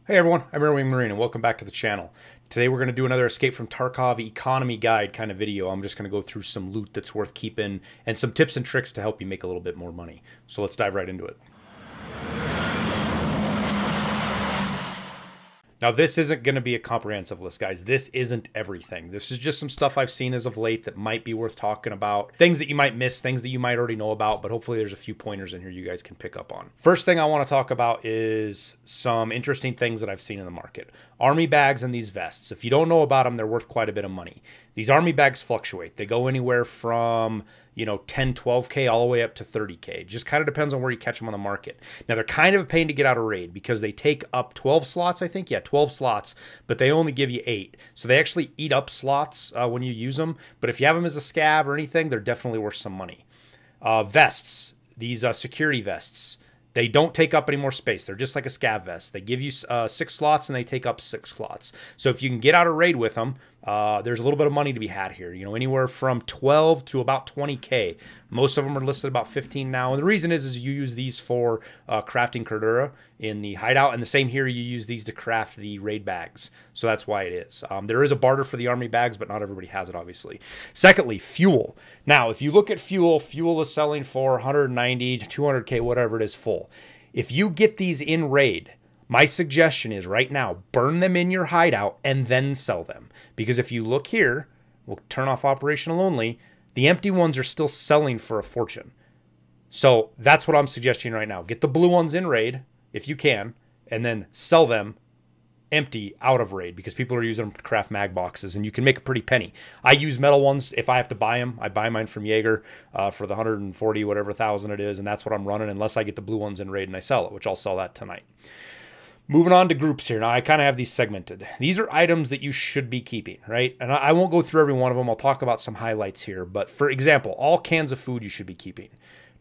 Hey everyone, I'm Airwingmarine and welcome back to the channel. Today we're going to do another Escape from Tarkov economy guide kind of video. I'm just going to go through some loot that's worth keeping and some tips and tricks to help you make a little bit more money. So let's dive right into it. Now, this isn't going to be a comprehensive list, guys. This isn't everything. This is just some stuff I've seen as of late that might be worth talking about. Things that you might miss, things that you might already know about, but hopefully there's a few pointers in here you guys can pick up on. First thing I want to talk about is some interesting things that I've seen in the market. Army bags and these vests. If you don't know about them, they're worth quite a bit of money. These army bags fluctuate. They go anywhere from 10, 12K all the way up to 30K. Just kind of depends on where you catch them on the market. Now, they're kind of a pain to get out of raid because they take up 12 slots, I think. Yeah, 12 slots, but they only give you 8. So they actually eat up slots when you use them. But if you have them as a scav or anything, they're definitely worth some money. Vests, these security vests. They don't take up any more space. They're just like a scav vest. They give you 6 slots and they take up 6 slots. So if you can get out of raid with them, there's a little bit of money to be had here. Anywhere from 12 to about 20K. Most of them are listed about 15 now. And the reason is you use these for crafting Cordura in the hideout. And the same here, you use these to craft the raid bags. So that's why it is. There is a barter for the army bags, but not everybody has it, obviously. Secondly, fuel. Now, if you look at fuel, fuel is selling for 190 to 200K, whatever it is, full. If you get these in raid, my suggestion is right now, burn them in your hideout and then sell them. Because if you look here, we'll turn off operational only, the empty ones are still selling for a fortune. So that's what I'm suggesting right now. Get the blue ones in raid, if you can, and then sell them empty out of raid because people are using them to craft mag boxes and you can make a pretty penny. I use metal ones if I have to buy them. I buy mine from Jaeger for the 140 whatever thousand it is, and that's what I'm running unless I get the blue ones in raid and I sell it, which I'll sell that tonight. Moving on to groups here. Now, I kind of have these segmented. These are items that you should be keeping, right? And I won't go through every one of them. I'll talk about some highlights here. But for example, all cans of food you should be keeping.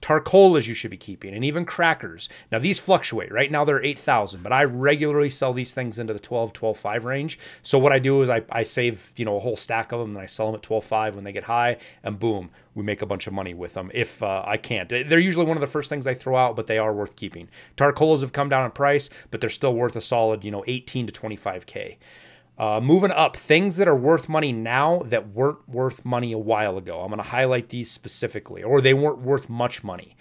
Tarcolas you should be keeping, and even crackers. Now, these fluctuate. Right now, they're 8,000, but I regularly sell these things into the 12, 12.5 range. So what I do is I save, a whole stack of them, and I sell them at 12.5 when they get high, and boom, we make a bunch of money with them if I can't. They're usually one of the first things I throw out, but they are worth keeping. Tarcolas have come down in price, but they're still worth a solid, 18 to 25K. Moving up, things that are worth money now that weren't worth money a while ago. I'm going to highlight these specifically, or they weren't worth much money.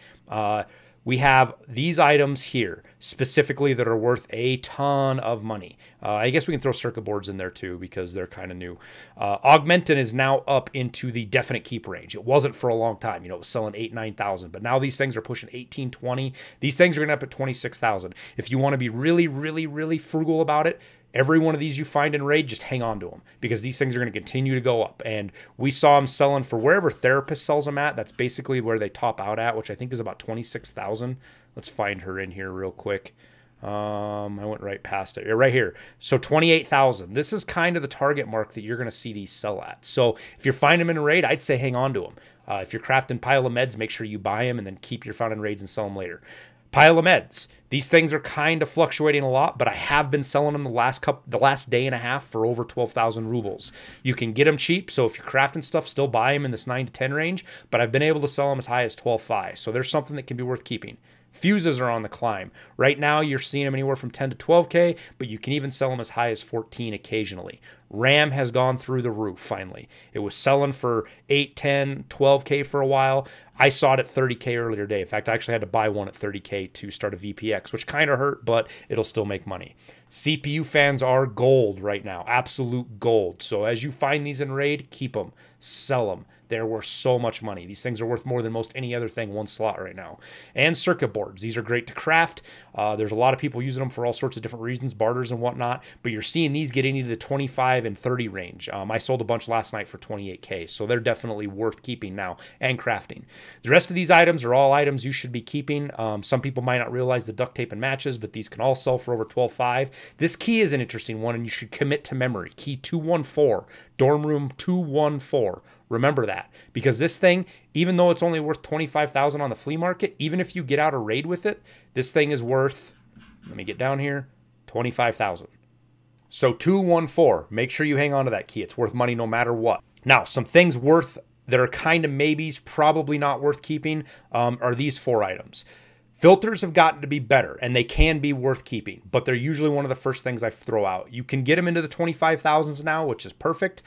We have these items here specifically that are worth a ton of money. I guess we can throw circuit boards in there too because they're kind of new. Augmentin is now up into the definite keep range. It wasn't for a long time. It was selling 8,000, 9,000, but now these things are pushing 18, 20. These things are going to up at 26,000. If you want to be really, really, really frugal about it, every one of these you find in raid, just hang on to them because these things are going to continue to go up. And we saw them selling for wherever Therapist sells them at. That's basically where they top out at, which I think is about 26,000. Let's find her in here real quick. I went right past it. Right here. So 28,000. This is kind of the target mark that you're going to see these sell at. So if you're finding them in raid, I'd say hang on to them. If you're crafting pile of meds, make sure you buy them and then keep your found in raids and sell them later. Pile of meds. These things are kind of fluctuating a lot, but I have been selling them the last day and a half for over 12,000 rubles. You can get them cheap, so if you're crafting stuff, still buy them in this 9 to 10 range, but I've been able to sell them as high as 12.5, so there's something that can be worth keeping. Fuses are on the climb. Right now, you're seeing them anywhere from 10 to 12K, but you can even sell them as high as 14 occasionally. RAM has gone through the roof, finally. It was selling for 8, 10, 12K for a while. I saw it at 30K earlier today. In fact, I actually had to buy one at 30K to start a VPX, which kind of hurt, but it'll still make money. CPU fans are gold right now, absolute gold. So as you find these in raid, keep them, sell them. They're worth so much money. These things are worth more than most any other thing, one slot right now. And circuit boards. These are great to craft. There's a lot of people using them for all sorts of different reasons, barters and whatnot, but you're seeing these get into the 25 and 30 range. I sold a bunch last night for 28K, so they're definitely worth keeping now and crafting. The rest of these items are all items you should be keeping. Some people might not realize the duct tape and matches, but these can all sell for over 12.5. This key is an interesting one, and you should commit to memory. Key 214, dorm room 214. Remember that, because this thing, even though it's only worth 25,000 on the flea market, even if you get out a raid with it, this thing is worth, let me get down here, 25,000. So 214, make sure you hang on to that key. It's worth money no matter what. Now, some things worth that are kind of maybes, probably not worth keeping, are these 4 items. Filters have gotten to be better, and they can be worth keeping, but they're usually one of the first things I throw out. You can get them into the 25,000s now, which is perfect,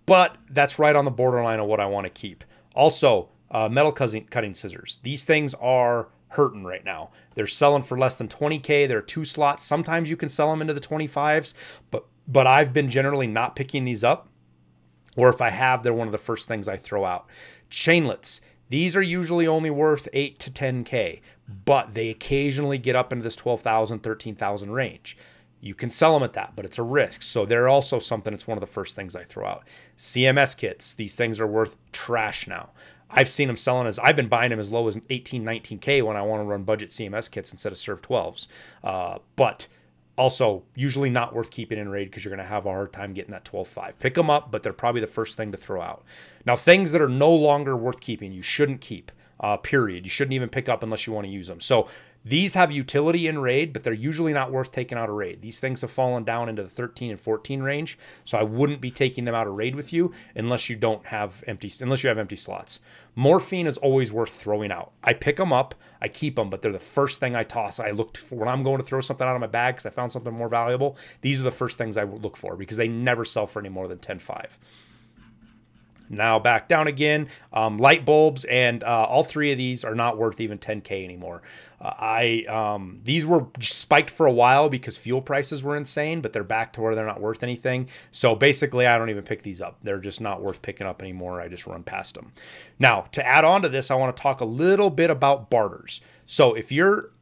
but that's right on the borderline of what I want to keep. Also, metal cutting scissors. These things are hurting right now. They're selling for less than 20K. They're 2 slots. Sometimes you can sell them into the 25s, but I've been generally not picking these up, or if I have, they're one of the first things I throw out. Chainlets. These are usually only worth 8 to 10K, but they occasionally get up into this 12,000, 13,000 range. You can sell them at that, but it's a risk. So they're also something, it's one of the first things I throw out. CMS kits. These things are worth trash now. I've seen them selling I've been buying them as low as 18, 19K when I want to run budget CMS kits instead of Serve 12s. But also usually not worth keeping in raid because you're going to have a hard time getting that 12.5. Pick them up, but they're probably the first thing to throw out. Now, things that are no longer worth keeping, you shouldn't keep, period. You shouldn't even pick up unless you want to use them. So these have utility in raid, but they're usually not worth taking out of raid. These things have fallen down into the 13 and 14 range, so I wouldn't be taking them out of raid with you unless you have empty slots. Morphine is always worth throwing out. I pick them up, I keep them, but they're the first thing I toss. I look for when I'm going to throw something out of my bag because I found something more valuable. These are the first things I look for because they never sell for any more than 10.5. Now back down again, light bulbs, and all 3 of these are not worth even 10K anymore. These were spiked for a while because fuel prices were insane, but they're back to where they're not worth anything. So basically, I don't even pick these up. They're just not worth picking up anymore. I just run past them. Now, to add on to this, I want to talk a little bit about barters. So if you're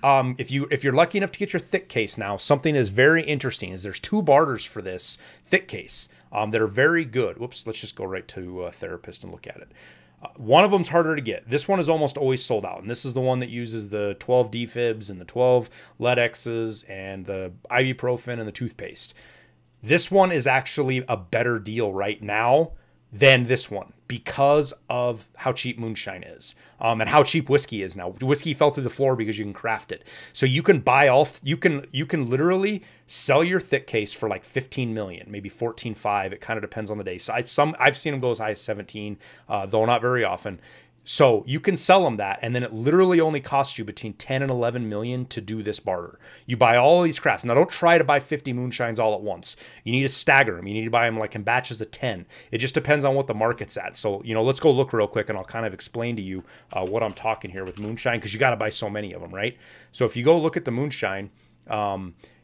lucky enough to get your thick case now, something is very interesting is there's 2 barters for this thick case that are very good. Whoops, let's just go right to Therapist and look at it. One of them's harder to get. This one is almost always sold out, and this is the one that uses the 12 defibs and the 12 Ledexes and the ibuprofen and the toothpaste. This one is actually a better deal right now than this one because of how cheap moonshine is and how cheap whiskey is now. Whiskey fell through the floor because you can craft it. So you can buy you can literally sell your thick case for like 15 million, maybe 14.5. It kind of depends on the day. So I've seen them go as high as 17, though not very often. So you can sell them that, and then it literally only costs you between 10 and 11 million to do this barter. You buy all of these crafts. Now, don't try to buy 50 moonshines all at once. You need to stagger them. You need to buy them like in batches of 10. It just depends on what the market's at. So, let's go look real quick, and I'll kind of explain to you what I'm talking here with moonshine, because you got to buy so many of them, right? So if you go look at the moonshine,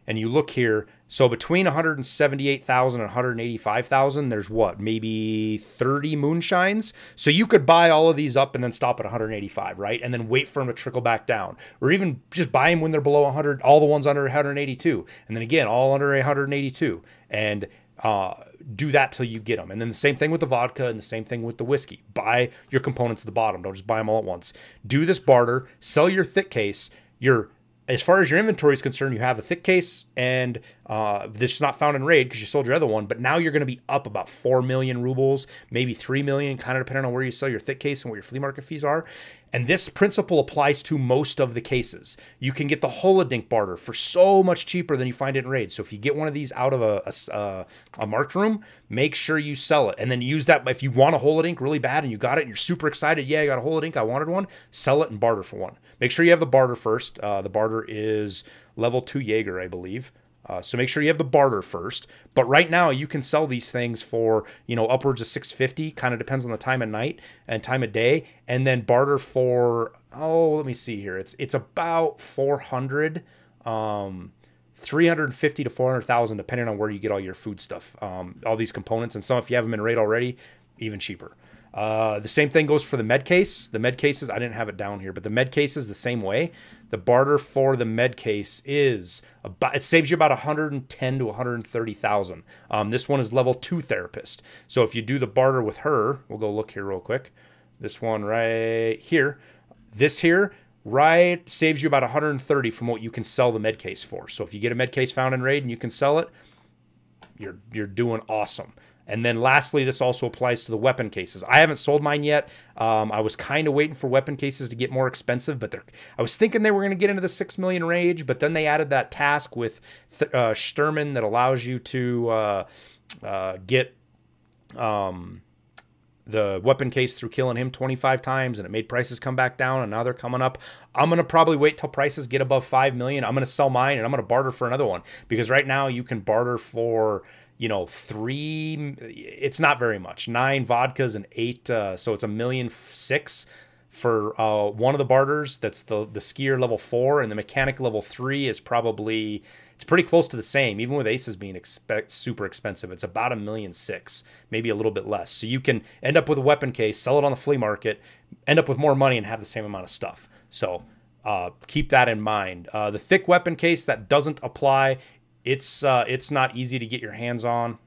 and you look here, so between 178,000 and 185,000, there's what, maybe 30 moonshines? So you could buy all of these up and then stop at 185, right? And then wait for them to trickle back down. Or even just buy them when they're below 100, all the ones under 182. And then again, all under 182. And do that till you get them. And then the same thing with the vodka and the same thing with the whiskey. Buy your components at the bottom. Don't just buy them all at once. Do this barter, sell your thick case, as far as your inventory is concerned, you have a thick case, and this is not found in raid because you sold your other one, but now you're going to be up about 4 million rubles, maybe 3 million, kind of depending on where you sell your thick case and what your flea market fees are. And this principle applies to most of the cases. You can get the Holodink barter for so much cheaper than you find it in raid. So if you get one of these out of a marked room, make sure you sell it. And then use that if you want a Holodink really bad and you got it and you're super excited, yeah, I got a Holodink, I wanted one, sell it and barter for one. Make sure you have the barter first. The barter is level 2 Jaeger, I believe. So make sure you have the barter first. But right now you can sell these things for, upwards of 650, kind of depends on the time of night and time of day. And then barter for, let me see here. It's about 400, 350 to 400,000, depending on where you get all your food stuff, all these components. And some, if you have them in raid already, even cheaper. The same thing goes for the med case. The med cases, I didn't have it down here, but the med case is the same way. The barter for the med case is it saves you about 110 to 130,000. This one is level 2 therapist. So if you do the barter with her, we'll go look here real quick. This one right here, right, saves you about 130 from what you can sell the med case for. So if you get a med case found in raid and you can sell it, you're doing awesome. And then lastly, this also applies to the weapon cases. I haven't sold mine yet. I was kind of waiting for weapon cases to get more expensive, but I was thinking they were going to get into the 6 million range, but then they added that task with Sturman that allows you to get the weapon case through killing him 25 times, and it made prices come back down, and now they're coming up. I'm going to probably wait till prices get above 5 million. I'm going to sell mine, and I'm going to barter for another one, because right now you can barter for, you know, 3, it's not very much, 9 vodkas and 8, so it's $1.6 million for one of the barters. That's the skier level 4, and the mechanic level 3 is probably, it's pretty close to the same, even with aces being super expensive. It's about $1.6 million, maybe a little bit less. So you can end up with a weapon case, sell it on the flea market, end up with more money, and have the same amount of stuff. So keep that in mind. The thick weapon case, that doesn't apply. It's not easy to get your hands on.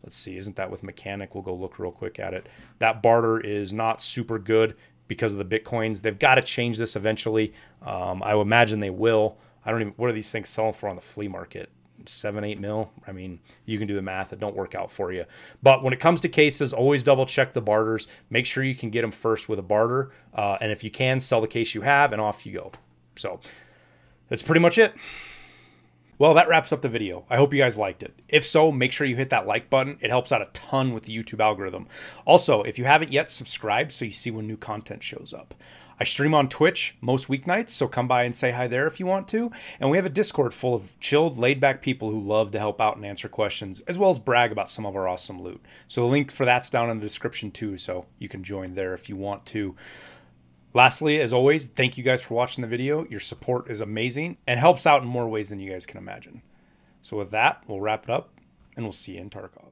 Let's see, isn't that with mechanic? We'll go look real quick at it. That barter is not super good because of the Bitcoins. They've got to change this eventually. I would imagine they will. I don't even, what are these things selling for on the flea market? 7-8 mil. I mean, you can do the math. It don't work out for you. But when it comes to cases, always double check the barters. Make sure you can get them first with a barter. And if you can, sell the case you have, and off you go. So that's pretty much it. Well, that wraps up the video. I hope you guys liked it. If so, make sure you hit that like button. It helps out a ton with the YouTube algorithm. Also, if you haven't yet, subscribe so you see when new content shows up. I stream on Twitch most weeknights, so come by and say hi there if you want to. And we have a Discord full of chilled, laid-back people who love to help out and answer questions, as well as brag about some of our awesome loot. So the link for that's down in the description too, so you can join there if you want to. Lastly, as always, thank you guys for watching the video. Your support is amazing and helps out in more ways than you guys can imagine. So with that, we'll wrap it up, and we'll see you in Tarkov.